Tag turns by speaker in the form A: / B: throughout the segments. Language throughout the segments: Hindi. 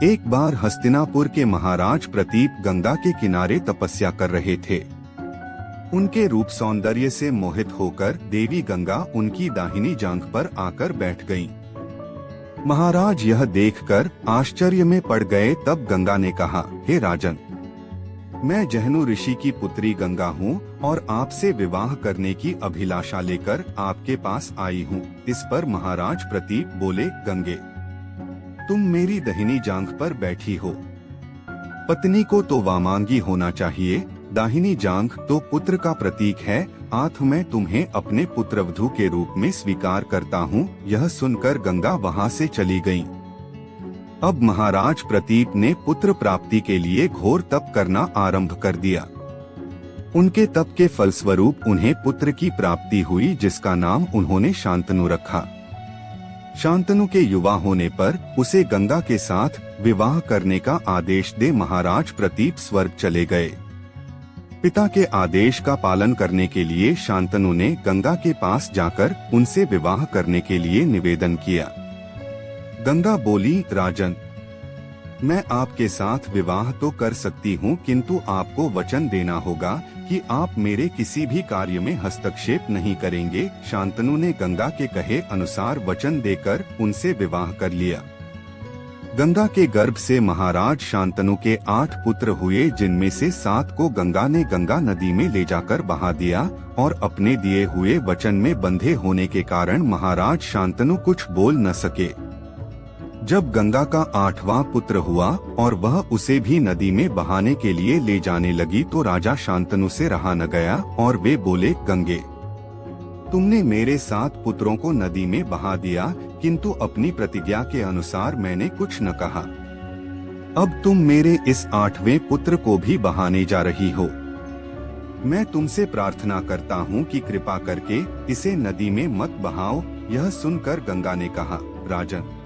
A: एक बार हस्तिनापुर के महाराज प्रतीप गंगा के किनारे तपस्या कर रहे थे। उनके रूप सौंदर्य से मोहित होकर देवी गंगा उनकी दाहिनी जांघ पर आकर बैठ गईं। महाराज यह देखकर आश्चर्य में पड़ गए। तब गंगा ने कहा, हे राजन, मैं जहनु ऋषि की पुत्री गंगा हूँ और आपसे विवाह करने की अभिलाषा लेकर आपके पास आई हूँ। इस पर महाराज प्रतीप बोले, गंगे, तुम मेरी दाहिनी जांघ पर बैठी हो। पत्नी को तो वामांगी होना चाहिए, दाहिनी जांघ तो पुत्र का प्रतीक है। आठ मैं तुम्हें अपने पुत्रवधू के रूप में स्वीकार करता हूँ। यह सुनकर गंगा वहाँ से चली गयी। अब महाराज प्रतीप ने पुत्र प्राप्ति के लिए घोर तप करना आरंभ कर दिया। उनके तप के फलस्वरूप उन्हें पुत्र की प्राप्ति हुई, जिसका नाम उन्होंने शांतनु रखा। शांतनु के युवा होने पर उसे गंगा के साथ विवाह करने का आदेश दे महाराज प्रतीप स्वर्ग चले गए। पिता के आदेश का पालन करने के लिए शांतनु ने गंगा के पास जाकर उनसे विवाह करने के लिए निवेदन किया। गंगा बोली, राजन, मैं आपके साथ विवाह तो कर सकती हूँ, किंतु आपको वचन देना होगा कि आप मेरे किसी भी कार्य में हस्तक्षेप नहीं करेंगे। शांतनु ने गंगा के कहे अनुसार वचन देकर उनसे विवाह कर लिया। गंगा के गर्भ से महाराज शांतनु के 8 पुत्र हुए, जिनमें से 7 को गंगा ने गंगा नदी में ले जाकर बहा दिया और अपने दिए हुए वचन में बंधे होने के कारण महाराज शांतनु कुछ बोल न सके। जब गंगा का 8वां पुत्र हुआ और वह उसे भी नदी में बहाने के लिए ले जाने लगी तो राजा शांतनु से रहा न गया और वे बोले, गंगे, तुमने मेरे 7 पुत्रों को नदी में बहा दिया, किंतु अपनी प्रतिज्ञा के अनुसार मैंने कुछ न कहा। अब तुम मेरे इस 8वें पुत्र को भी बहाने जा रही हो। मैं तुमसे प्रार्थना करता हूँ कि कृपा करके इसे नदी में मत बहाओ। यह सुनकर गंगा ने कहा, राजन,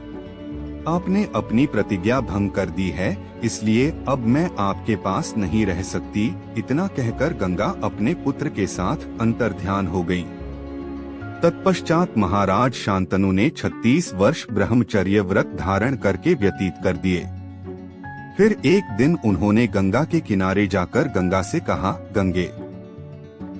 A: आपने अपनी प्रतिज्ञा भंग कर दी है, इसलिए अब मैं आपके पास नहीं रह सकती। इतना कहकर गंगा अपने पुत्र के साथ अंतर्ध्यान हो गयी। तत्पश्चात महाराज शांतनु ने 36 वर्ष ब्रह्मचर्य व्रत धारण करके व्यतीत कर दिए। फिर एक दिन उन्होंने गंगा के किनारे जाकर गंगा से कहा, गंगे,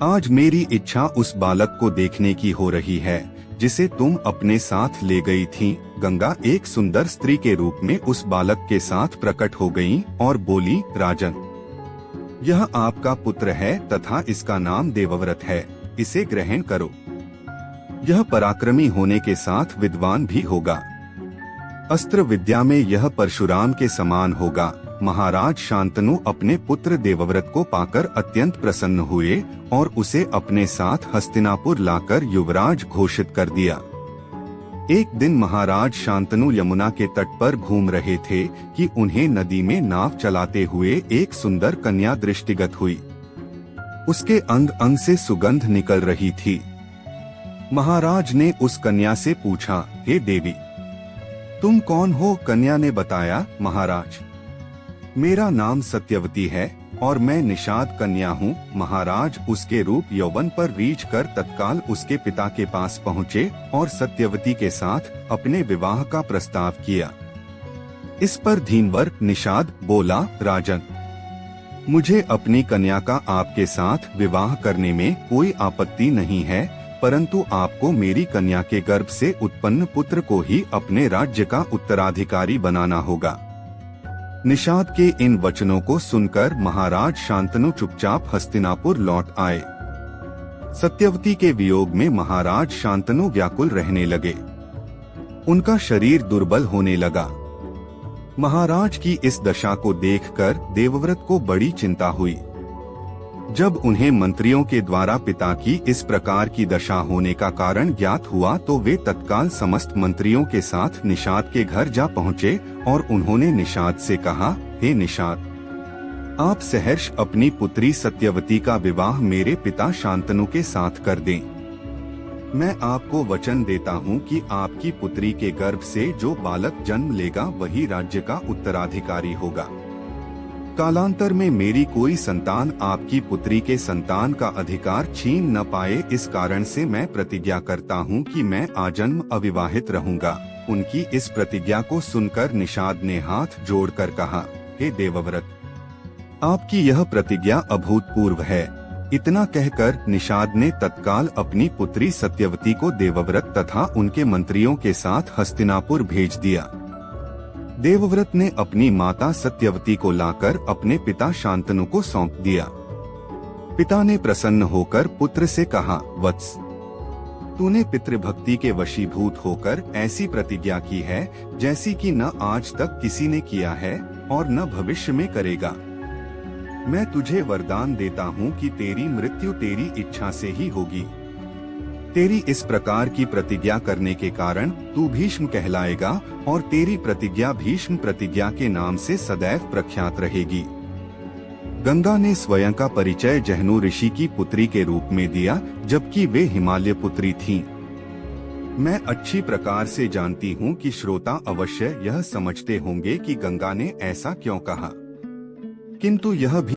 A: आज मेरी इच्छा उस बालक को देखने की हो रही है जिसे तुम अपने साथ ले गई थी। गंगा एक सुंदर स्त्री के रूप में उस बालक के साथ प्रकट हो गई और बोली, राजन, यह आपका पुत्र है तथा इसका नाम देवव्रत है। इसे ग्रहण करो। यह पराक्रमी होने के साथ विद्वान भी होगा। अस्त्र विद्या में यह परशुराम के समान होगा। महाराज शांतनु अपने पुत्र देवव्रत को पाकर अत्यंत प्रसन्न हुए और उसे अपने साथ हस्तिनापुर लाकर युवराज घोषित कर दिया। एक दिन महाराज शांतनु यमुना के तट पर घूम रहे थे कि उन्हें नदी में नाव चलाते हुए एक सुंदर कन्या दृष्टिगत हुई। उसके अंग अंग से सुगंध निकल रही थी। महाराज ने उस कन्या से पूछा, हे देवी, तुम कौन हो? कन्या ने बताया, महाराज, मेरा नाम सत्यवती है और मैं निषाद कन्या हूँ। महाराज उसके रूप यौवन पर रीझ कर तत्काल उसके पिता के पास पहुँचे और सत्यवती के साथ अपने विवाह का प्रस्ताव किया। इस पर धीनवर निषाद बोला, राजन, मुझे अपनी कन्या का आपके साथ विवाह करने में कोई आपत्ति नहीं है, परंतु आपको मेरी कन्या के गर्भ से उत्पन्न पुत्र को ही अपने राज्य का उत्तराधिकारी बनाना होगा। निषाद के इन वचनों को सुनकर महाराज शांतनु चुपचाप हस्तिनापुर लौट आए। सत्यवती के वियोग में महाराज शांतनु व्याकुल रहने लगे। उनका शरीर दुर्बल होने लगा। महाराज की इस दशा को देखकर देवव्रत को बड़ी चिंता हुई। जब उन्हें मंत्रियों के द्वारा पिता की इस प्रकार की दशा होने का कारण ज्ञात हुआ तो वे तत्काल समस्त मंत्रियों के साथ निषाद के घर जा पहुँचे और उन्होंने निषाद से कहा, हे निषाद, आप सहर्ष अपनी पुत्री सत्यवती का विवाह मेरे पिता शांतनु के साथ कर दें। मैं आपको वचन देता हूँ कि आपकी पुत्री के गर्भ से जो बालक जन्म लेगा वही राज्य का उत्तराधिकारी होगा। कालांतर में मेरी कोई संतान आपकी पुत्री के संतान का अधिकार छीन न पाए। इस कारण से मैं प्रतिज्ञा करता हूँ कि मैं आजन्म अविवाहित रहूंगा। उनकी इस प्रतिज्ञा को सुनकर निषाद ने हाथ जोड़कर कहा, हे देवव्रत, आपकी यह प्रतिज्ञा अभूतपूर्व है। इतना कहकर निषाद ने तत्काल अपनी पुत्री सत्यवती को देवव्रत तथा उनके मंत्रियों के साथ हस्तिनापुर भेज दिया। देवव्रत ने अपनी माता सत्यवती को लाकर अपने पिता शांतनु को सौंप दिया। पिता ने प्रसन्न होकर पुत्र से कहा, वत्स, तूने पितृभक्ति के वशीभूत होकर ऐसी प्रतिज्ञा की है जैसी कि न आज तक किसी ने किया है और न भविष्य में करेगा। मैं तुझे वरदान देता हूँ कि तेरी मृत्यु तेरी इच्छा से ही होगी। तेरी इस प्रकार की प्रतिज्ञा करने के कारण तू भीष्म कहलाएगा और तेरी प्रतिज्ञा भीष्म प्रतिज्ञा के नाम से सदैव प्रख्यात रहेगी। गंगा ने स्वयं का परिचय जहनु ऋषि की पुत्री के रूप में दिया, जबकि वे हिमालय पुत्री थीं। मैं अच्छी प्रकार से जानती हूँ कि श्रोता अवश्य यह समझते होंगे कि गंगा ने ऐसा क्यों कहा, किंतु यह भी